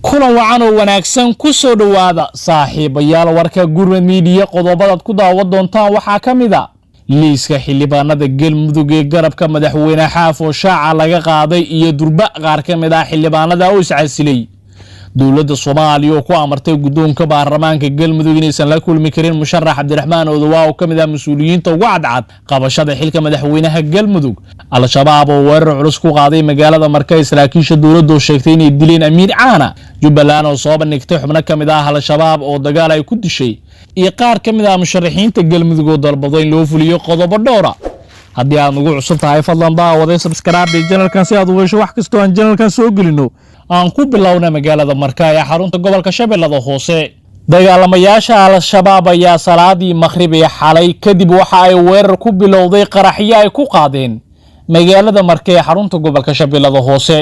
kulan wacan oo wanaagsan ku soo dhawaada saaxiibayaal warka Gurmad Media qodobada ku daawan doontaan waxaa kamid ah liiska xildhibaanada Galmudug ee garabka madaxweyne Xaafo Shaaca laga qaaday iyo durba qaar kamid ah xildhibaanada oo iscasilay dawladda Soomaaliya oo ku amartay gudoonka baarlamaanka Galmudug inaysan la kulmi karin musharax Cabdiraxmaan Odawa oo kamid ah mas'uuliyiinta ugu cadcad qabashada xilka madaxweynaha Galmudug al-shabaab oo weerar culus ku qaaday magaalada Markays laakiin dawladdu oo sheegtay inay dileen amiir caana Jubbaland oo soo bandhigtay xubno kamid ah al-shabaab oo dagaal ay ku dishay iyo qaar kamid ah musharaxiinta Galmudug oo dalbaday in loo fuliyo qodobo dhowr ah haddii aad ugu cusub tahay fadlan daawaday subscribe channelkan si aad u hesho wax kasta oo aan channelkan soo gelino aan ku bilowna magaalada Markaay ee xarunta gobolka Shabeellada Hoose dagaalamayaasha al-shabaab ayaa salaadii maghrib ee xalay kadib waxa ay weerar ku bilowday qaraxyo ay ku qaadeen magaalada Markaay ee xarunta gobolka Shabeellada Hoose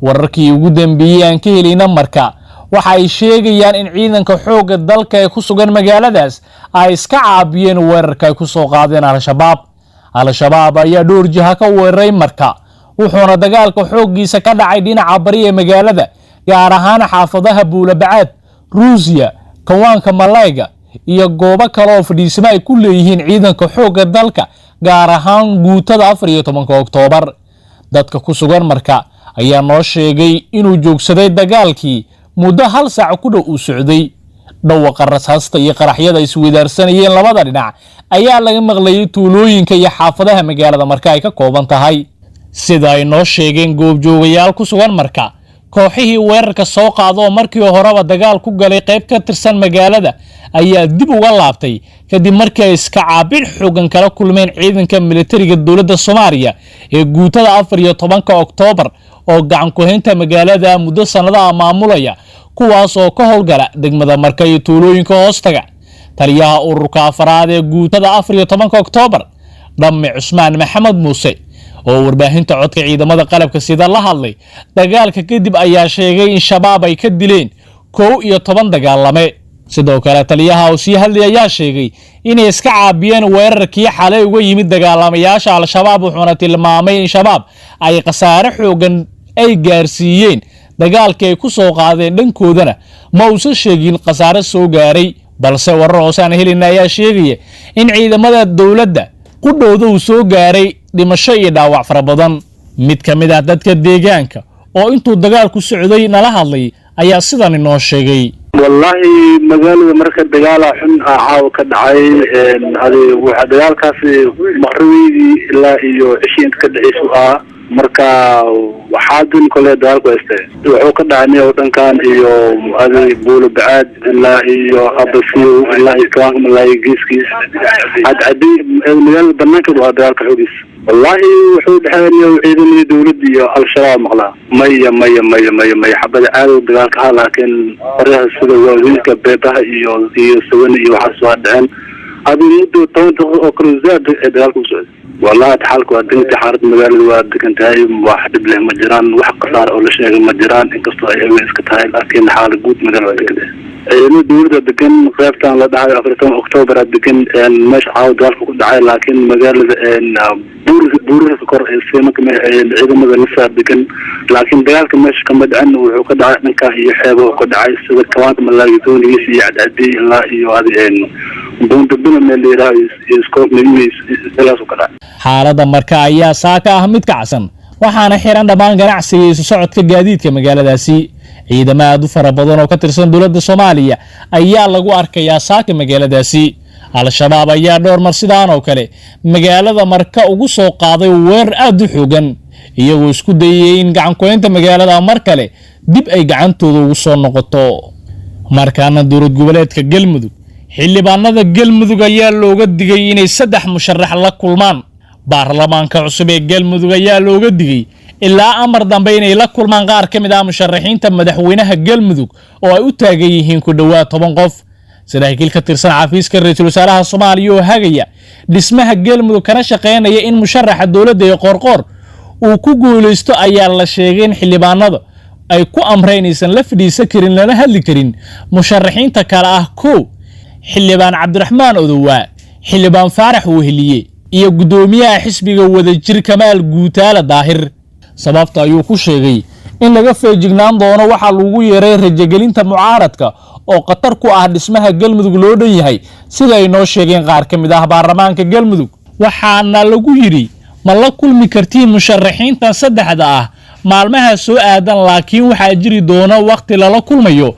wararkii ugu dambeeyay aan ka helayna marka waxa ay sheegayaan in ciidanka xoogga dalka ee ku sugan magaaladaas ay iska caabiyeen weerarka ay ku soo qaadeen al-shabaab ayaa dhowr jiha ka weeraray marka wuxuuna dagaalka xooggiisa ka dhacay dhinaca bari ee magaalada gaar ahaan xaafadaha Buulabacaad, Ruusiya, Kawaanka Malayga iyo goobo kale oo fadhiismo ay ku leeyihiin ciidanka xoogga dalka gaar ahaan guutada 14 Oktoobar dadka ku sugan marka ayaa noo sheegay inuu joogsaday dagaalkii muddo hal saac ku dhow u socday dhawaqa rasaasta iyo qaraxyada isweydaarsanayeen labada dhinac ayaa laga maqlayay tuulooyinka iyo xaafadaha magaalada marka ay ka kooban tahay sida ay noo sheegeen goobjoogayaal ku sugan marka kooxihii weerarka soo qaado markii horeba dagaal ku galay qayb ka tirsan magaalada ayaa dib uga laabtay kadib markii ay iska caabin xooggan kala kulmeen ciidanka militariga dawladda Soomaaliya ee guutada 14 Oktoobar oo gacan ku haynta magaalada muddo sanadaha maamulaya kuwaas oo ka howlgala degmada Markaay iyo tuulooyinka hoostaga taliyaha ururka afraad ee guutada 14 Oktoobar Dhamme Cusmaan Maxamed Muuse oo warbaahinta codka ciidamada qalabka sida la hadlay dagaalka kadib ayaa sheegay in shabaab ay ka dileen 11 dagaalame sidoo kale taliyaha oo sii hadlay ayaa sheegay inay iska caabiyeen weerarkii xalay uga yimid dagaalamayaasha al-shabaab wuxuuna tilmaamay in shabaab ay qasaare xoogan ay gaarsiiyeen dagaalkii ay ku soo qaadeen dhankoodana ma uusan sheegin qasaare soo gaaray balse warar hoose aan helinay ayaa sheegaya in ciidamada dawladda qudhooda uu soo gaaray dhimasho iyo dhaawac fara badan mid kamid ah dadka deegaanka oo intuu dagaalku socday nala hadlay ayaa sidan inoo sheegay wallahi magaalada marka dagaal xun caaw ka dhacay waxa dagaalkaasi maqribigii ilaa iyo cishiinta ka dhacayso marka waxaa dun kale dagaalku haystay wuxuu ka dhacay oo dhankan iyo Buulabacaad ilaa iyo Abasiyo ilaa iyo Kawaanka Malayga geeskiis hadii magaalada banaanka waa dagaalka xoogis wallahi wuxuu dhaxeeyay ciidamada dawladda iyo al-shabaab maqla maya xabada aad dagaalka laakiin faraha sida waaweynka beebaha iyo sawan iyo waxa soo dhaceen hadii muddo 10 daqiiqo oo kale zaad dagaalku socday والله حالك وادنت حارة مجال وادكنت هاي واحد بله مجران واحد قصار أو لشيء مجران إن قصة أي ويسكت هاي لكن حال جود مجال وادكنت إنه دور دكن خيفتان لدعاء 14 أكتوبر دكن مش عاود ذلك دعاء لكن مجال إن بور سكر السيما كم عيدهم هذا نفسه دكن لكن ذلك مش كم بدأن وقد دعاء نكاهي حيبه وقد دعاء السبب كمان من لا يكون يسي عددي لا يوادي إن بون تبنا من اللي راي يسكوب من ثلاث وكذا xaalada marka ayaa saaka ah mid kacsan waxaana xiran dhamaan ganacsiga isu socodka gaadiidka magaaladaasi ciidamada aad u fara badan oo ka tirsan dawladda Soomaaliya ayaa lagu arkayaa saaka magaaladaasi al-shabaab ayaa dhowr mar sidaan oo kale magaalada marka ugu soo qaaday weerar aad u xoogan iyagoo isku dayay in gacan ku haynta magaalada mar kale dib ay gacantooda ugu soo noqoto markaana dowlad goboleedka Galmudug xildhibaanada Galmudug ayaa looga digay inay 3 musharax la kulmaan baarlamaanka cusub ee Galmudug ayaa looga digay ilaa amar dambe inay la kulmaan qaar kamid ah musharaxiinta madaxweynaha Galmudug oo ay u taagan yihiin ku dhawaad 10 qof saraakiil ka tirsan xafiiska ra'iisul wasaaraha Soomaaliya oo hagaya dhismaha Galmudug kana shaqeynaya in musharaxa dawladda ee qorqor uu ku guuleysto ayaa la sheegay in xildhibaanada ay ku amreen inaysan la fadhiisan karin lana hadli karin musharaxiinta kale ah xildhibaan Cabdiraxmaan Odawa xildhibaan Faarax Weheliye iyo gudoomiyaha xisbiga wadajir Kamaal Guutaale Daahir sababta ayuu ku sheegay in laga feejignaan doono waxa lagu yeeray rajagelinta mucaaradka oo qatar ku ah dhismaha galmudug loo dhan yahay sida ay noo sheegeen qaar ka mid ah baarlamaanka galmudug waxaana lagu yiri ma la kulmi kartiin musharaxiintan saddexda ah maalmaha soo aadan laakiin waxa jiri doona waqti lala kulmayo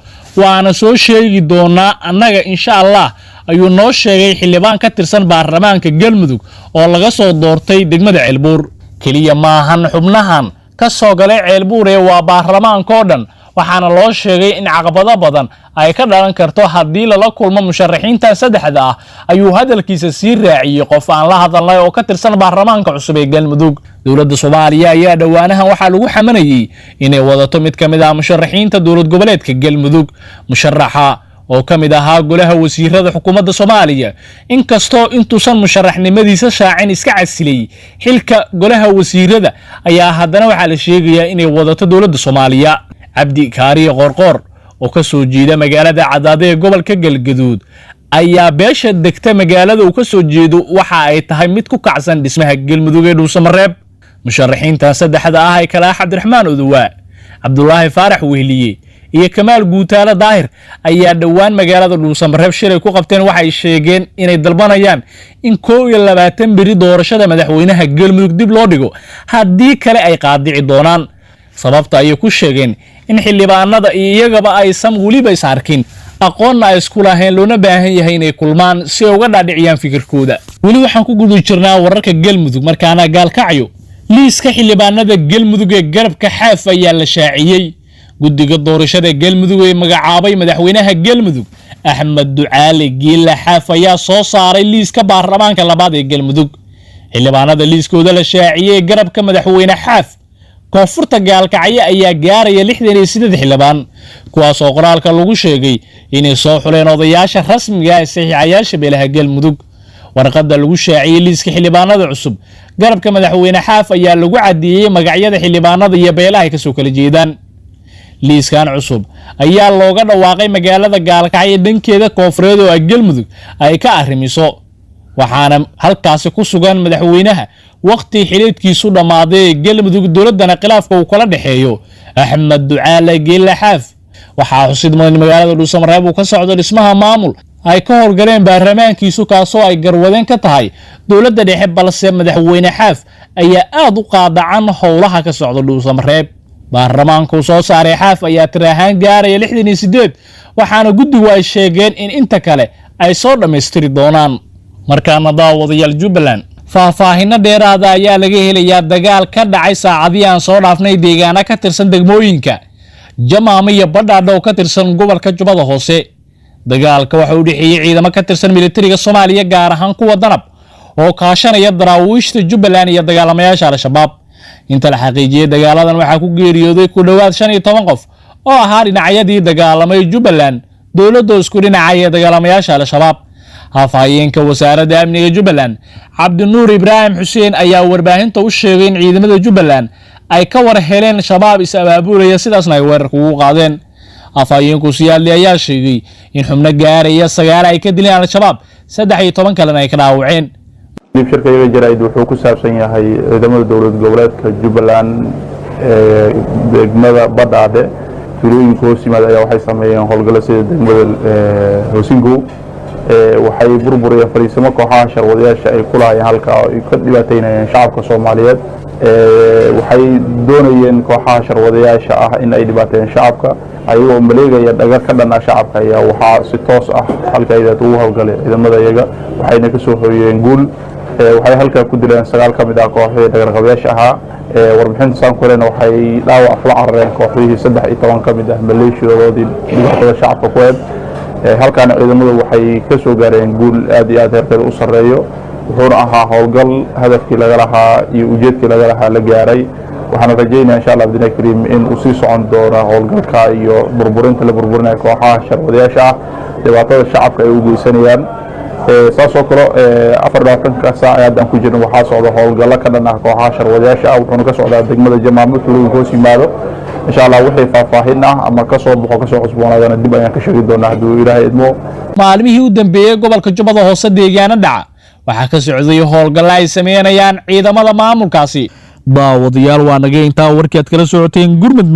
waana soo sheegi doonaa annaga insha Allah ayuu noo sheegay xildhibaan ka tirsan baarlamaanka galmudug oo laga soo doortay degmada Ceelbuur kaliya maahan xubnahan ka soo galay Ceelbuur ee waa baarlamaanka oo dhan waxaana loo sheegay in caqabado badan ay ka dhalan karto haddii lala kulmo musharaxiinta saddexda ah ayuu hadalkiisa sii raaciyay qof aan la hadalnay oo ka tirsan baarlamaanka cusub ee galmudug dowladda Soomaaliya ayaa dhawaanahan waxa lagu xamanayay inay wadato mid kamid ah musharaxiinta dowlad goboleedka galmudug musharaxa oo kamid ahaa golaha wasiirada xukuumadda Soomaaliya inkastoo intuusan musharaxnimadiisa shaacin iska casilay xilka golaha wasiirada ayaa haddana waxa la sheegayaa inay wadato dowladda Soomaaliya Cabdi Kaariye Qorqor oo ka soo jeeda magaalada Cadaade ee gobolka Galgaduud ayaa beesha degta magaalada uu ka soo jeedo waxa ay tahay mid ku kacsan dhismaha galmudug ee Dhuusamareeb musharaxiinta saddexda ah ay kala Cabdiraxmaan Oduwa Cabdullaahi Faarax Wehliye iyo Kamaal Guutaale Daahir ayaa dhawaan magaalada Dhuusamareeb shiray ku qabteen waxay sheegeen inay dalbanayaan in 22 biri doorashada madaxweynaha galmudug dib loo dhigo haddii kale ay qaadici doonaan sababta ay ku sheegeen in xildhibaanada iyagaba aysan waliba is arkin aqoon ay isku lahayn loona baahan yahay inay kulmaan si ay uga dhaadhiciyaan fikirkooda wali waxaan ku gudu jirnaa wararka galmudug markaana gaalkacyo liiska xildhibaanada galmudug ee garabka xaaf ayaa la shaaciyay guddiga doorashada galmudug ee magacaabay madaxweynaha galmudug Axmed Ducaale Geela Xaaf ayaa soo saaray liiska baarlamaanka labaad ee galmudug xildhibaanada liiskooda la shaaciyay garabka madaxweyne xaaf koonfurta gaalkacyo ayaa gaaraya 68 xildhibaan kuwaas oo qoraalka lagu sheegay inay soo xuleen odayaasha rasmiga ah ee saxiixayaasha beelaha galmudug warqadda lagu shaaciyay liiska xildhibaanada cusub garabka madaxweyne xaaf ayaa lagu cadeeyay magacyada xildhibaanada iyo beelaha ay ka soo kala jeedaan liiskan cusub ayaa looga dhawaaqay magaalada gaalkacyo dhankeeda koonfureed oo galmudug ay ka arrimiso waxaana halkaas ku sugan madaxweynaha waqti xiliidkiisu dhamaaday galmudug dowladana khilaafka uu kala dhaxeeyo Axmed Ducaale Geela Xaaf waxa xusid mudan magaalada Dhuusamareeb uu ka socdo dhismaha maamul ay ka horgaleen baarlamaankiisu kaasoo ay garwadeen ka tahay dowladda dhexe balse madaxweyne Xaaf ayaa aad u qaadacan howlaha ka socdo Dhuusamareeb baarlamaanku soo saaray Xaaf ayaa tiraahan gaaraya 68 waxaana guddigu ay sheegeen in inta kale ay soo dhameystiri doonaan markaana daawadayaal Jubbaland faahfaahinna dheeraada ayaa laga helayaa dagaal ka dhacay saacadii aan soo dhaafnay deegaana ka tirsan degmooyinka Jamaama iyo Badhaadho oo ka tirsan gobolka Jubbada Hoose dagaalka waxa uu dhexeeyay ciidamo ka tirsan militariga Soomaaliya gaar ahaan kuwa danab oo kaashanaya daraawiishta Jubbaland iyo dagaalamayaasha Al-Shabaab inta la xaqiijiyay dagaaladan waxa ku geeriyooday ku dhawaad 15 qof oo ahaa dhinacyadii dagaalamay Jubbaland dowladda isku dhinacay dagaalamayaasha Al-Shabaab hafayeenka wasaaradda amniga Jubbaland Cabdinuur Ibraahim Xuseen ayaa warbaahinta u sheegay in ciidamada Jubbaland ay ka war heleen shabaab is abaabulaya sidaasna ay weerar ugu qaadeen hafayeenku siyaadli ayaa sheegay in xubno gaaraya 9 ay ka dileen Al-Shabaab 13 kalena ay ka dhaawaceen shirkayga jaraa'id wuxuu ku saabsan yahay ciidamada dowlad goboleedka Jubbaland ee degmada Badhaadhe fiilooyinka hoos yimaada ayaa waxay sameeyeen howlgalo sida degmada Hoosingo waxay burburiyeen fariisimo kooxaha sharwadayaasha ay ku lahaayeen halka ay ka dhibaateynayeen shacabka Soomaaliyeed waxay doonayeen kooxaha sharwadayaasha ah in ay dhibaateeyaan shacabka ayagoo maleegaya dhagar ka dhan ah shacabka ayaa waxaa si toos ah halka ay ugu howlgalay ciidamada iyaga waxayna ka soo hoyeen guul waxay halka ku dileen 9 kamid ah kooxihii dhagarqabayaasha ahaa warbixinta Sankorena waxay dhaawac la carareen kooxihii 13 kamid ah maleeshiyadoodii dhibaatada shacabka ku heeb halkaan ciidamadu waxay ka soo gaareen guul aad iyo aad heerkeeda u sareeyo wuxuuna ahaa howlgal hadafkii laga lahaa iyo ujeedkii laga lahaa la gaaray waxaan rajaynayaa insha Allah bidna kariim in uu sii socon doono howlgalka iyo burburinta la burburinayo kooxaha sharwadayaasha ah dhibaatada shacabka ay u geysanayaan saasoo kale 24 saac ayaan ku jirnay waxaa socda howlgallo ka dhan ah kooxaha sharwadayaasha ah wuxuuna ka socdaa degmada Jamaama tuulooyin hoos yimaado insha Allah wixii faahfaahin ah ama ka soo baxo ka soo cusboonaadana dib ayaan ka sheegi doonaa hadduu Ilaahay idmo maalmihii u dambeeyay gobolka Jubbada Hoose deegaana dhaca waxa ka socday howlgallo ay sameeyaan ciidamada maamulkaasi daawadayaal waa naga intaa warkii aad kala socoteen gurmad